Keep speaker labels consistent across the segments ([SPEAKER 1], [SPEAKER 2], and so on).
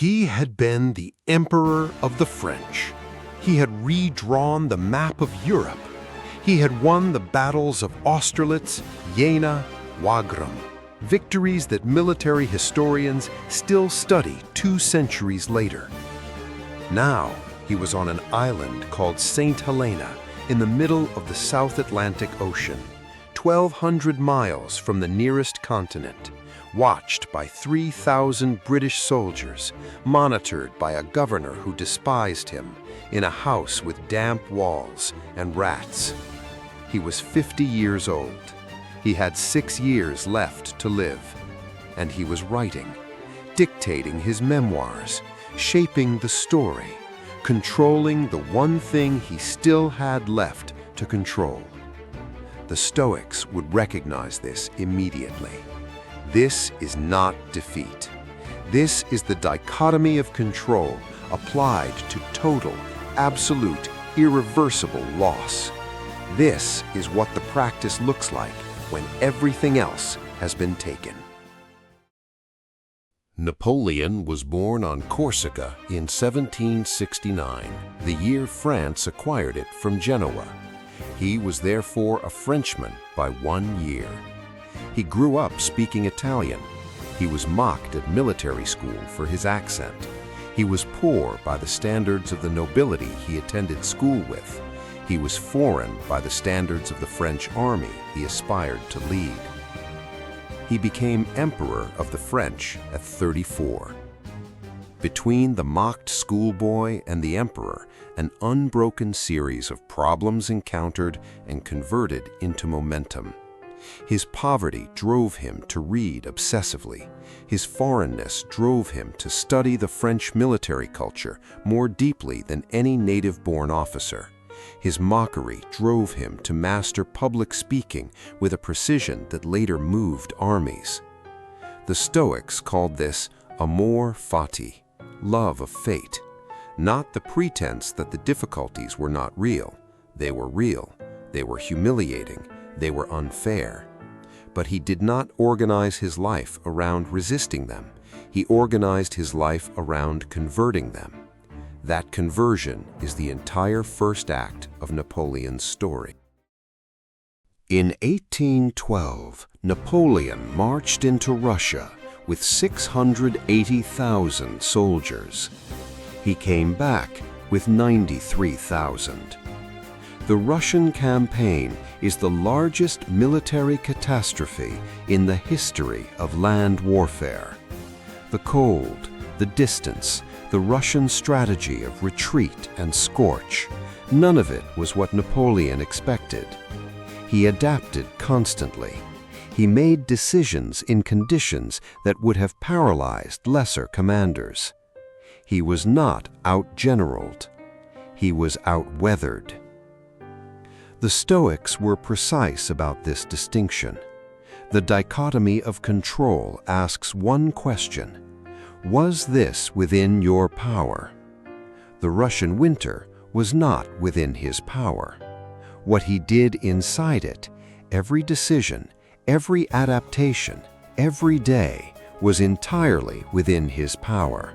[SPEAKER 1] He had been the Emperor of the French. He had redrawn the map of Europe. He had won the battles of Austerlitz, Jena, Wagram, victories that military historians still study 2 centuries later. Now, he was on an island called St. Helena in the middle of the South Atlantic Ocean, 1,200 miles from the nearest continent, watched by 3,000 British soldiers, monitored by a governor who despised him, in a house with damp walls and rats. He was 50 years old. He had 6 years left to live, and he was writing, dictating his memoirs, shaping the story, controlling the one thing he still had left to control. The Stoics would recognize this immediately. This is not defeat. This is the dichotomy of control applied to total, absolute, irreversible loss. This is what the practice looks like when everything else has been taken. Napoleon was born on Corsica in 1769, the year France acquired it from Genoa. He was therefore a Frenchman by 1 year. He grew up speaking Italian. He was mocked at military school for his accent. He was poor by the standards of the nobility he attended school with. He was foreign by the standards of the French army he aspired to lead. He became Emperor of the French at 34. Between the mocked schoolboy and the Emperor, an unbroken series of problems encountered and converted into momentum. His poverty drove him to read obsessively. His foreignness drove him to study the French military culture more deeply than any native-born officer. His mockery drove him to master public speaking with a precision that later moved armies. The Stoics called this amor fati, love of fate, not the pretense that the difficulties were not real. They were real, they were humiliating, they were unfair. But he did not organize his life around resisting them. He organized his life around converting them. That conversion is the entire first act of Napoleon's story. In 1812, Napoleon marched into Russia with 680,000 soldiers. He came back with 93,000. The Russian campaign is the largest military catastrophe in the history of land warfare. The cold, the distance, the Russian strategy of retreat and scorch, none of it was what Napoleon expected. He adapted constantly. He made decisions in conditions that would have paralyzed lesser commanders. He was not out-generaled. He was out-weathered. The Stoics were precise about this distinction. The dichotomy of control asks one question: was this within your power? The Russian winter was not within his power. What he did inside it, every decision, every adaptation, every day, was entirely within his power.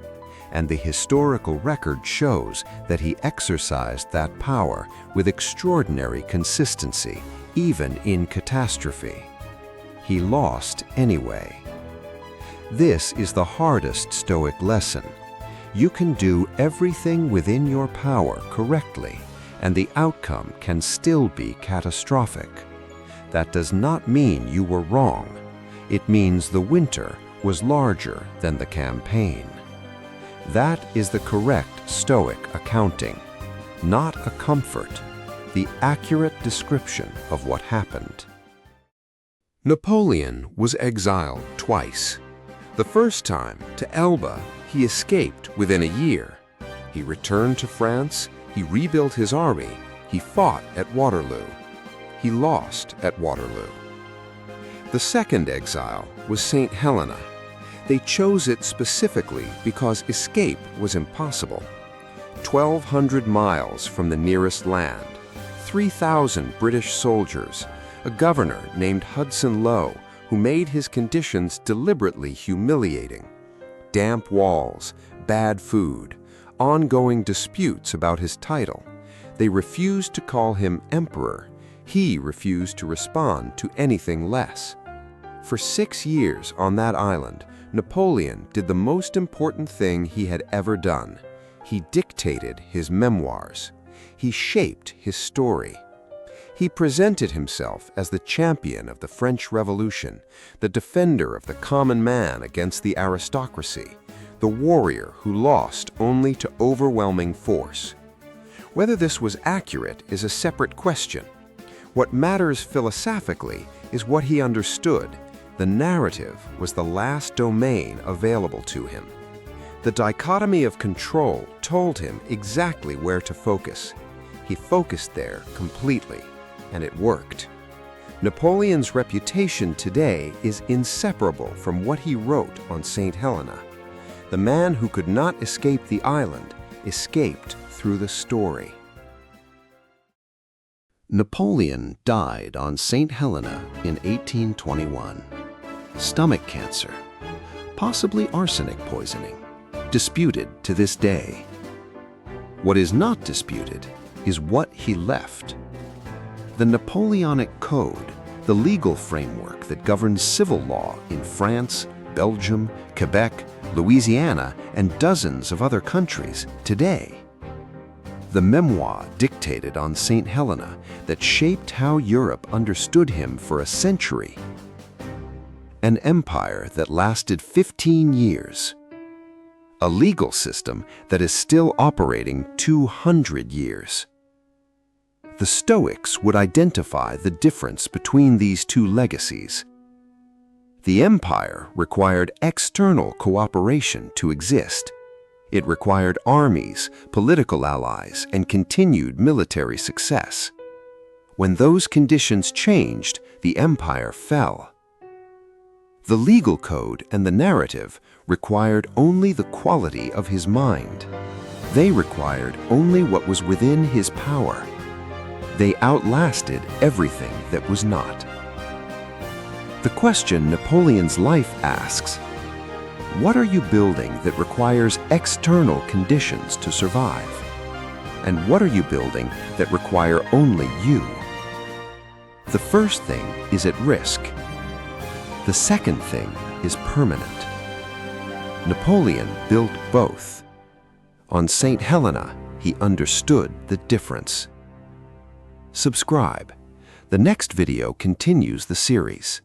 [SPEAKER 1] And the historical record shows that he exercised that power with extraordinary consistency, even in catastrophe. He lost anyway. This is the hardest Stoic lesson. You can do everything within your power correctly, and the outcome can still be catastrophic. That does not mean you were wrong. It means the winter was larger than the campaign. That is the correct Stoic accounting, not a comfort, the accurate description of what happened. Napoleon was exiled twice. The first time, to Elba, he escaped within a year. He returned to France, he rebuilt his army, he fought at Waterloo. He lost at Waterloo. The second exile was St. Helena. They chose it specifically because escape was impossible. 1,200 miles from the nearest land, 3,000 British soldiers, a governor named Hudson Lowe who made his conditions deliberately humiliating. Damp walls, bad food, ongoing disputes about his title. They refused to call him emperor. He refused to respond to anything less. For 6 years on that island, Napoleon did the most important thing he had ever done. He dictated his memoirs. He shaped his story. He presented himself as the champion of the French Revolution, the defender of the common man against the aristocracy, the warrior who lost only to overwhelming force. Whether this was accurate is a separate question. What matters philosophically is what he understood. The narrative was the last domain available to him. The dichotomy of control told him exactly where to focus. He focused there completely, and it worked. Napoleon's reputation today is inseparable from what he wrote on St. Helena. The man who could not escape the island escaped through the story. Napoleon died on St. Helena in 1821. Stomach cancer, possibly arsenic poisoning, disputed to this day. What is not disputed is what he left. The Napoleonic Code, the legal framework that governs civil law in France, Belgium, Quebec, Louisiana, and dozens of other countries today. The memoir dictated on St. Helena that shaped how Europe understood him for a century. An empire that lasted 15 years. A legal system that is still operating 200 years. The Stoics would identify the difference between these two legacies. The empire required external cooperation to exist. It required armies, political allies, and continued military success. When those conditions changed, the empire fell. The legal code and the narrative required only the quality of his mind. They required only what was within his power. They outlasted everything that was not. The question Napoleon's life asks, what are you building that requires external conditions to survive? And what are you building that require only you? The first thing is at risk. The second thing is permanent. Napoleon built both. On St. Helena, he understood the difference. Subscribe. The next video continues the series.